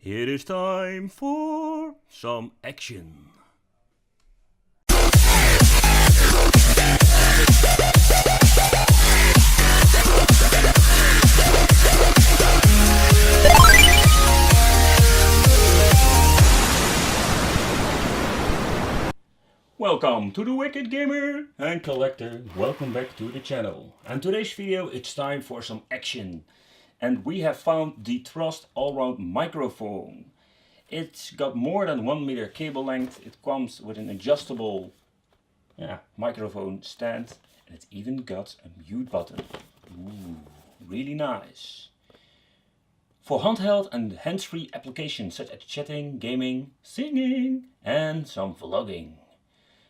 It is time for some action. Welcome to the Wicked Gamer and Collector. Welcome back to the channel. And today's video, it's time for some action. And we have found the Trust all-round microphone. It's got more than 1 meter cable length. It comes with an adjustable microphone stand. And it's even got a mute button. Ooh, really nice. For handheld and hands-free applications such as chatting, gaming, singing and some vlogging.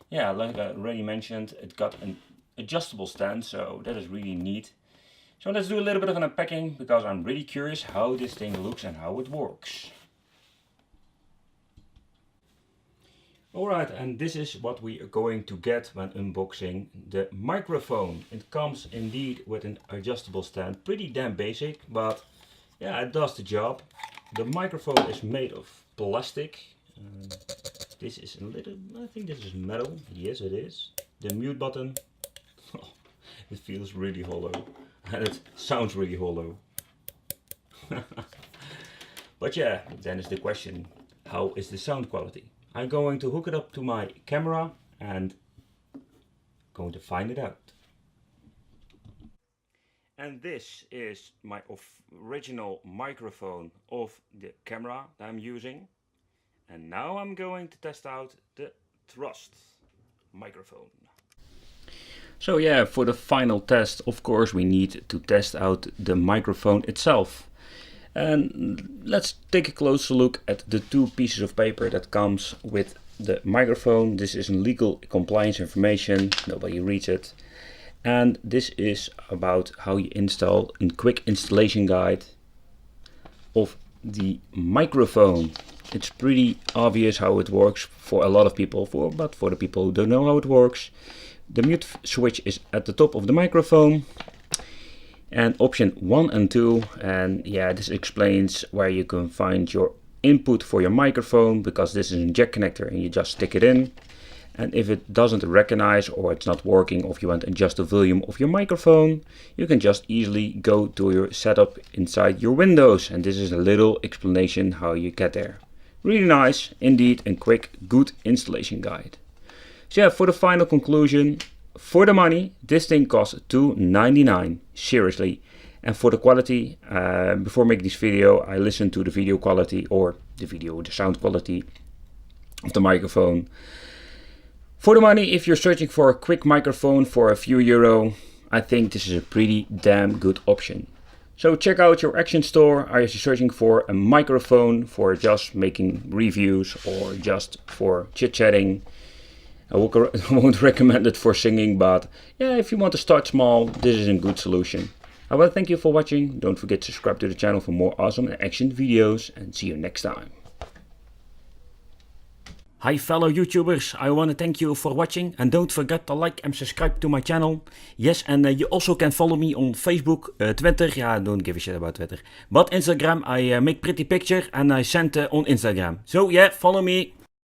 Yeah, like I already mentioned, it got an adjustable stand, so that is really neat. So let's do a little bit of an unpacking, because I'm really curious how this thing looks and how it works. Alright, and this is what we are going to get when unboxing the microphone. It comes indeed with an adjustable stand, pretty damn basic, but yeah, it does the job. The microphone is made of plastic. This is a little, I think this is metal. Yes, it is. The mute button, it feels really hollow. And it sounds really hollow. But yeah, then is the question, how is the sound quality? I'm going to hook it up to my camera and going to find it out. And this is my original microphone of the camera that I'm using. And now I'm going to test out the Trust microphone. So yeah, for the final test, of course, we need to test out the microphone itself. And let's take a closer look at the two pieces of paper that comes with the microphone. This is legal compliance information, nobody reads it. And this is about how you install a quick installation guide of the microphone. It's pretty obvious how it works for a lot of people, but for the people who don't know how it works, the mute switch is at the top of the microphone, and option 1 and 2, and yeah, this explains where you can find your input for your microphone, because this is a jack connector and you just stick it in. And if it doesn't recognize or it's not working, or if you want to adjust the volume of your microphone, you can just easily go to your setup inside your Windows, and this is a little explanation how you get there. Really nice, indeed, and quick, good installation guide. So yeah, for the final conclusion, for the money, this thing costs $2.99, seriously. And for the quality, before making this video, I listened to the video quality, or the sound quality of the microphone. For the money, if you're searching for a quick microphone for a few euro, I think this is a pretty damn good option. So check out your Action store. Are you searching for a microphone for just making reviews or just for chit-chatting? I won't recommend it for singing, but yeah, if you want to start small, this is a good solution. I want to thank you for watching. Don't forget to subscribe to the channel for more awesome action videos, and see you next time. Hi fellow YouTubers, I want to thank you for watching, and don't forget to like and subscribe to my channel. Yes, and you also can follow me on Facebook, Twitter, yeah, don't give a shit about Twitter. But Instagram, I make pretty picture and I send on Instagram. So yeah, follow me.